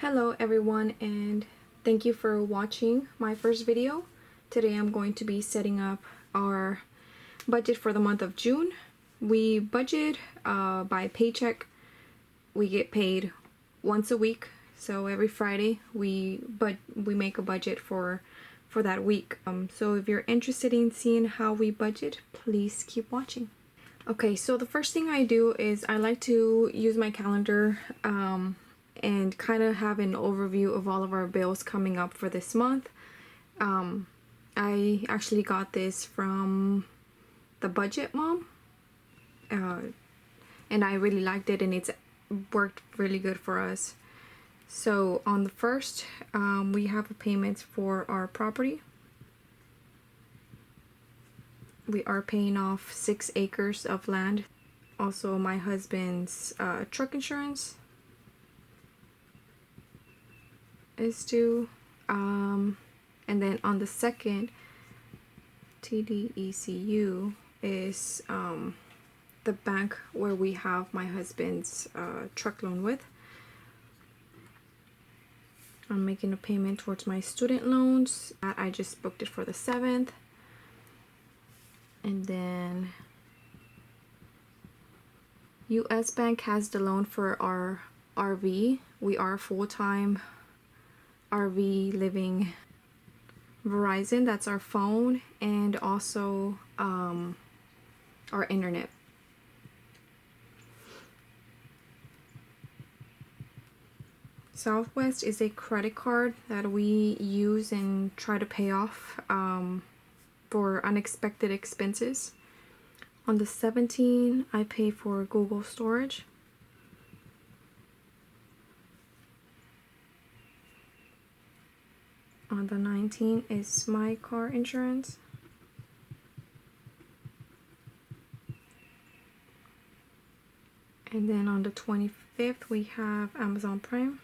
Hello everyone, and thank you for watching my first video. Today I'm going to be setting up our budget for the month of June. We budget by paycheck. We get paid once a week, so every Friday we make a budget for that week. So if you're interested in seeing how we budget, please keep watching. Okay, so the first thing I do is I like to use my calendar and kind of have an overview of all of our bills coming up for this month. I actually got this from TheBudgetMom, and I really liked it, and it's worked really good for us. So on the first, we have a payment for our property. We are paying off 6 acres of land. Also my husband's truck insurance is due, and then on the second, TDECU is the bank where we have my husband's truck loan with. I'm making a payment towards my student loans. I just booked it for the 7th. And then US Bank has the loan for our RV. We are full-time RV living. Verizon, that's our phone, and also our internet. Southwest is a credit card that we use and try to pay off for unexpected expenses. On the 17th, I pay for Google storage. On the 19th is my car insurance. And then on the 25th, we have Amazon Prime.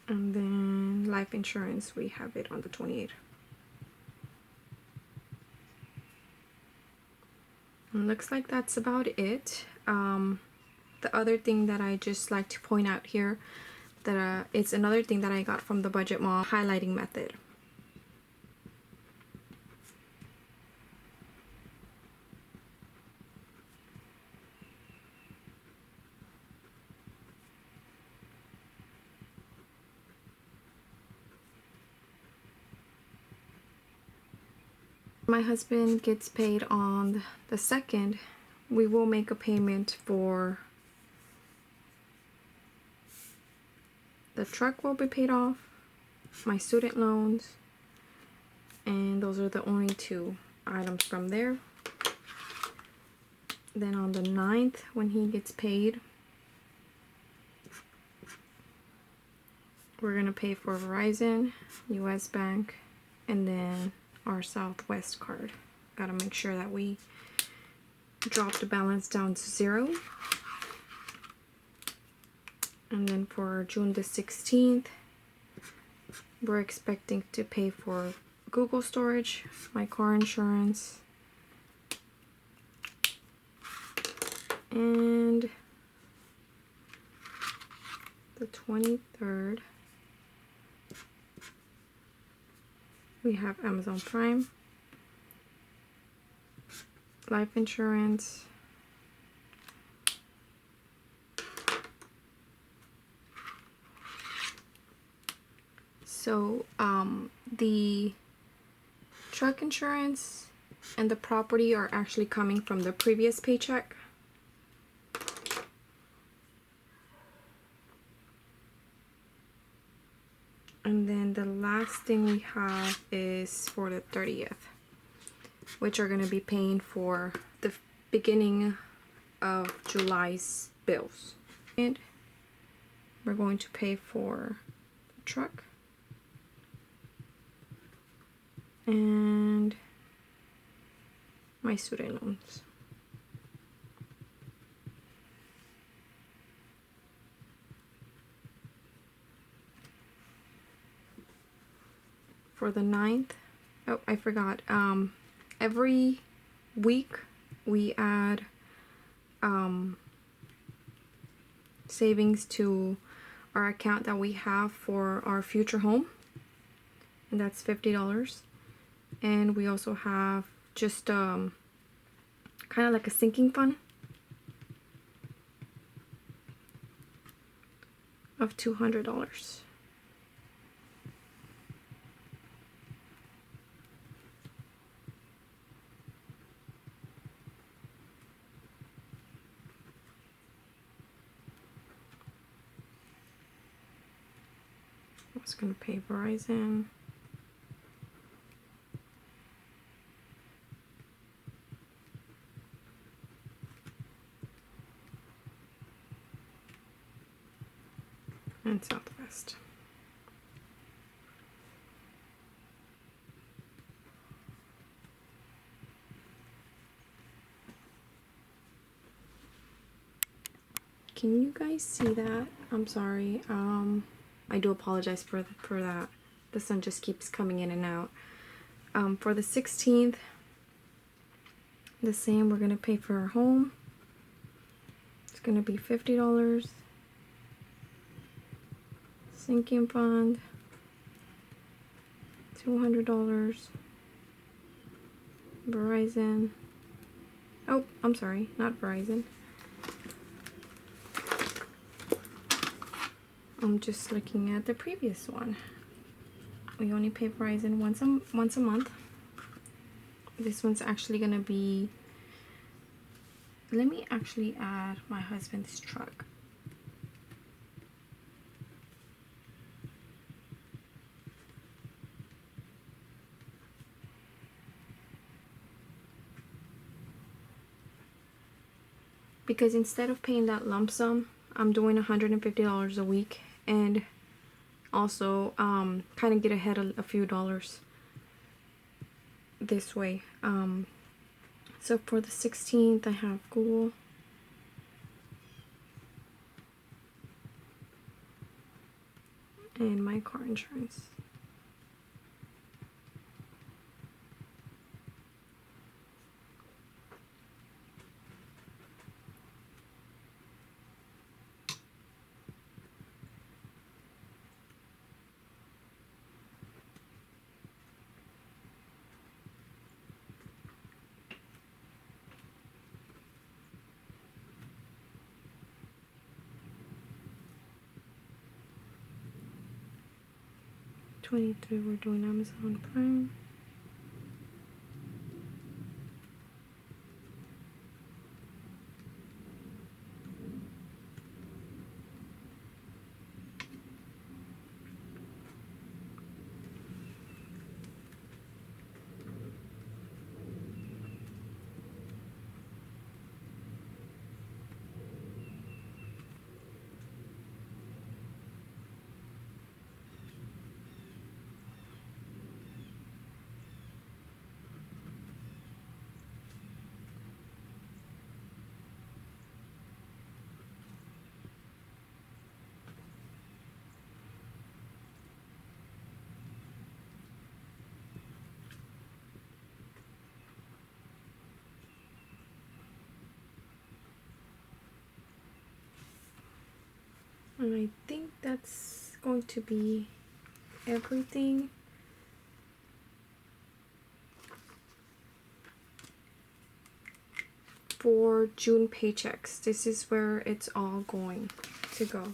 And then life insurance, we have it on the 28th. And looks like that's about it. The other thing that I just like to point out here, that it's another thing that I got from TheBudgetMom, highlighting method. My husband gets paid on the 2nd. We will make a payment for the truck will be paid off, my student loans, and those are the only 2 items from there. Then on the 9th, when he gets paid, we're gonna pay for Verizon, US Bank, and then our Southwest card. Gotta make sure that we drop the balance down to 0. And then for June the 16th, we're expecting to pay for Google storage, my car insurance, and the 23rd, we have Amazon Prime, life insurance, so the truck insurance and the property are actually coming from the previous paycheck. And then the last thing we have is for the 30th, which are going to be paying for the beginning of July's bills. And we're going to pay for the truck and my student loans. For the 9th, oh, I forgot, every week we add savings to our account that we have for our future home, and that's $50. And we also have just kind of like a sinking fund of $200. I was gonna pay Verizon. And Southwest. Can you guys see that? I'm sorry. I do apologize for that. The sun just keeps coming in and out. For the 16th, the same. We're gonna pay for our home. It's gonna be $50. Sinking fund, $200. Verizon. Oh, I'm sorry, not Verizon. I'm just looking at the previous one. We only pay Verizon once a month. This one's actually gonna be. Let me actually add my husband's truck. Because instead of paying that lump sum, I'm doing $150 a week, and also kind of get ahead a few dollars this way. So for the 16th, I have Google. And my car insurance. $23, we're doing Amazon Prime. And I think that's going to be everything. For June paychecks, this is where it's all going to go.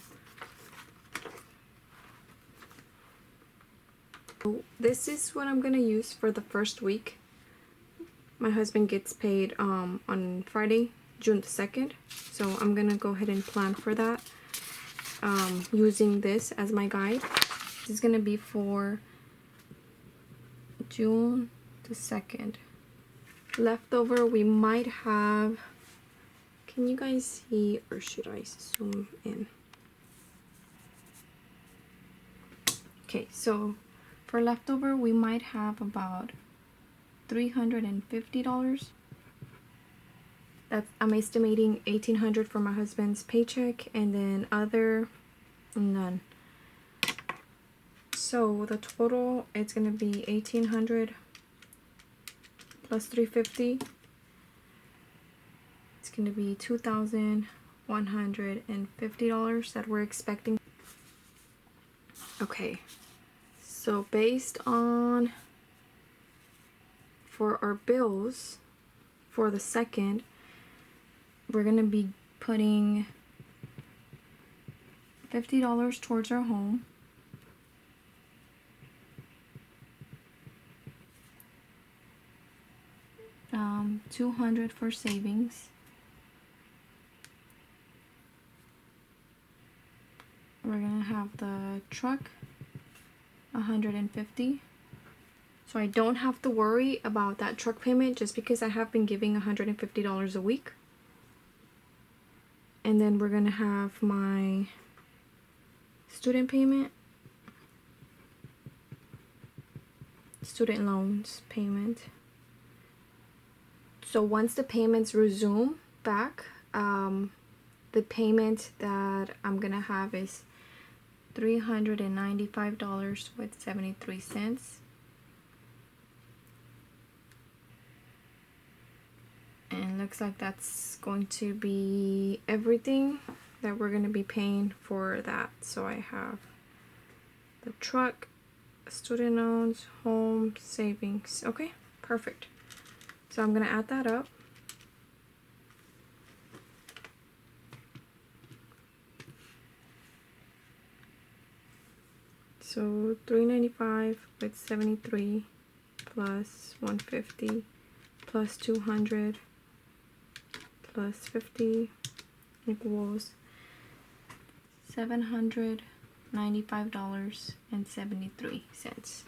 So this is what I'm gonna use for the first week. My husband gets paid on Friday, June the 2nd, so I'm gonna go ahead and plan for that using this as my guide. This is gonna be for June the 2nd. Leftover, we might have, can you guys see, or should I zoom in? Okay, so for leftover, we might have about $350. That's, I'm estimating $1,800 for my husband's paycheck, and then other, none. So the total, it's gonna be $1,800 plus $350. going to be $2,150 that we're expecting. Okay, so based on for our bills for the second, we're going to be putting $50 towards our home, $200 for savings, we're gonna have the truck $150, so I don't have to worry about that truck payment just because I have been giving $150 a week. And then we're gonna have my student payment, student loans payment. So once the payments resume back, the payment that I'm gonna have is $395.73. And looks like that's going to be everything that we're gonna be paying for that. So I have the truck, student loans, home, savings. Okay, perfect. So I'm gonna add that up. So $395 with 73 plus 150 plus 200 plus 50 equals $795.73.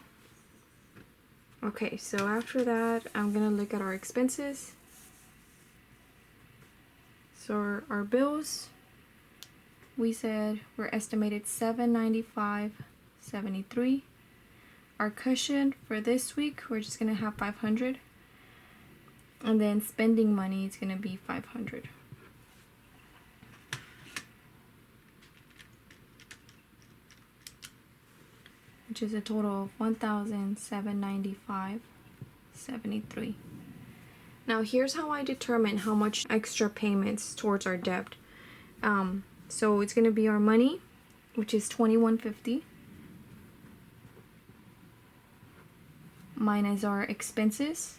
Okay, so after that, I'm gonna look at our expenses. So our bills, we said we're estimated $795.73. Our cushion for this week, we're just gonna have $500, and then spending money is gonna be $500. Which is a total of $1,795.73. Now here's how I determine how much extra payments towards our debt. So it's gonna be our money, which is $21.50, minus our expenses.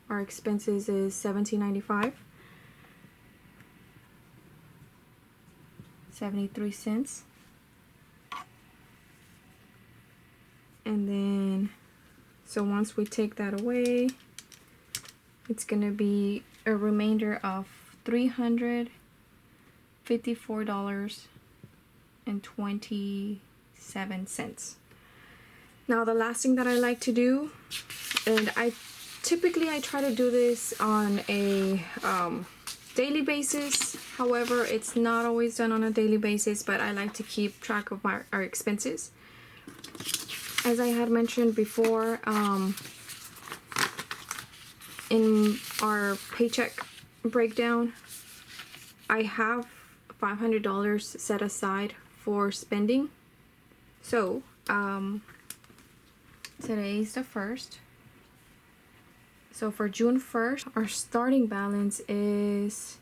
Our expenses is $17.95, 73 cents. And then, so once we take that away, it's gonna be a remainder of $354.27. Now the last thing that I like to do, and I try to do this on a daily basis. However, it's not always done on a daily basis, but I like to keep track of our expenses. As I had mentioned before, in our paycheck breakdown, I have $500 set aside for spending. So today is the 1st. So for June 1st, our starting balance is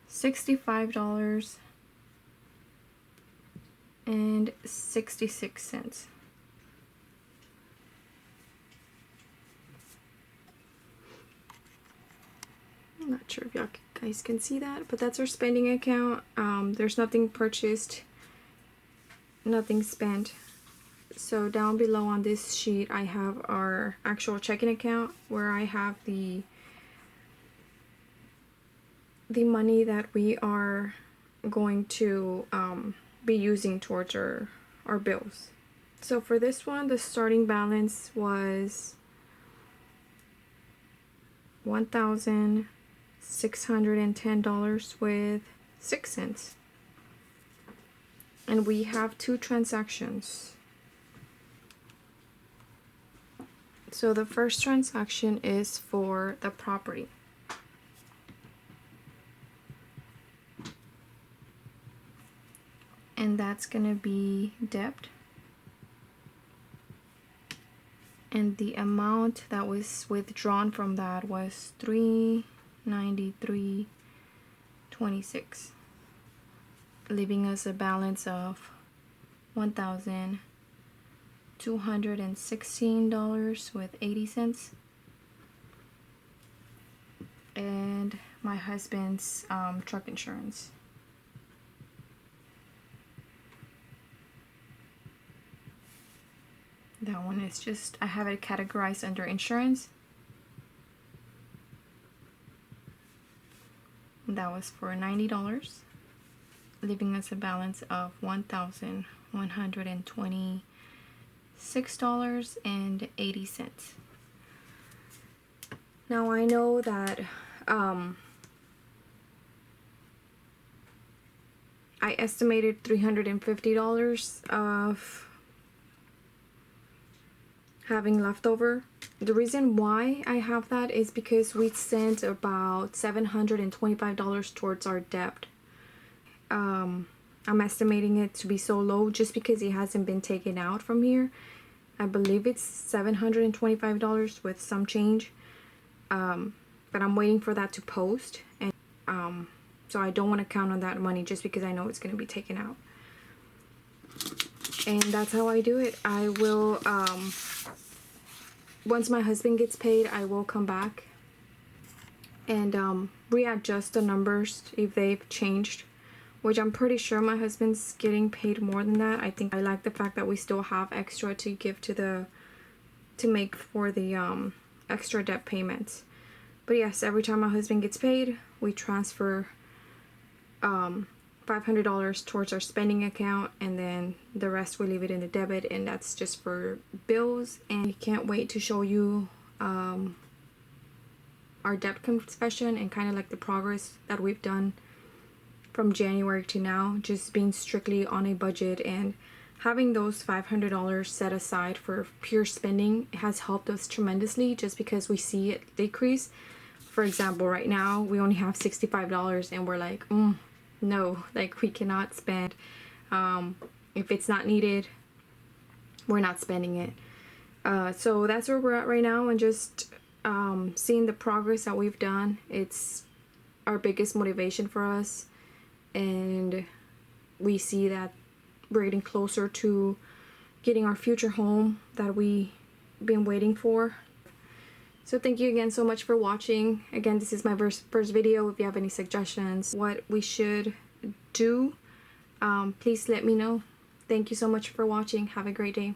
$65.66. I'm not sure if y'all guys can see that, but that's our spending account. There's nothing purchased, nothing spent. So down below on this sheet, I have our actual checking account where I have the money that we are going to be using towards our bills. So for this one, the starting balance was $1,610.06. And we have 2 transactions. So the first transaction is for the property. And that's gonna be debt. And the amount that was withdrawn from that was $393.20. $1,226, leaving us a balance of $1,216.80. And my husband's truck insurance. That one is just, I have it categorized under insurance. That was for $90, leaving us a balance of $1,126.80. Now I know that I estimated $350 of having leftover. The reason why I have that is because we sent about $725 towards our debt. I'm estimating it to be so low just because it hasn't been taken out from here. I believe it's $725 with some change. But I'm waiting for that to post, and so I don't want to count on that money just because I know it's going to be taken out. And that's how I do it. I will, once my husband gets paid, I will come back and readjust the numbers if they've changed, which I'm pretty sure my husband's getting paid more than that. I think I like the fact that we still have extra to give to make for the extra debt payments. But yes, every time my husband gets paid, we transfer $500 towards our spending account, and then the rest we leave it in the debit, and that's just for bills. And I can't wait to show you our debt confession and kind of like the progress that we've done from January to now, just being strictly on a budget. And having those $500 set aside for pure spending has helped us tremendously, just because we see it decrease. For example, right now we only have $65 and we're like, no, like we cannot spend. If it's not needed, we're not spending it. So that's where we're at right now, and just seeing the progress that we've done, it's our biggest motivation for us. And we see that we're getting closer to getting our future home that we've been waiting for. So thank you again so much for watching. Again, this is my first video. If you have any suggestions what we should do, please let me know. Thank you so much for watching. Have a great day.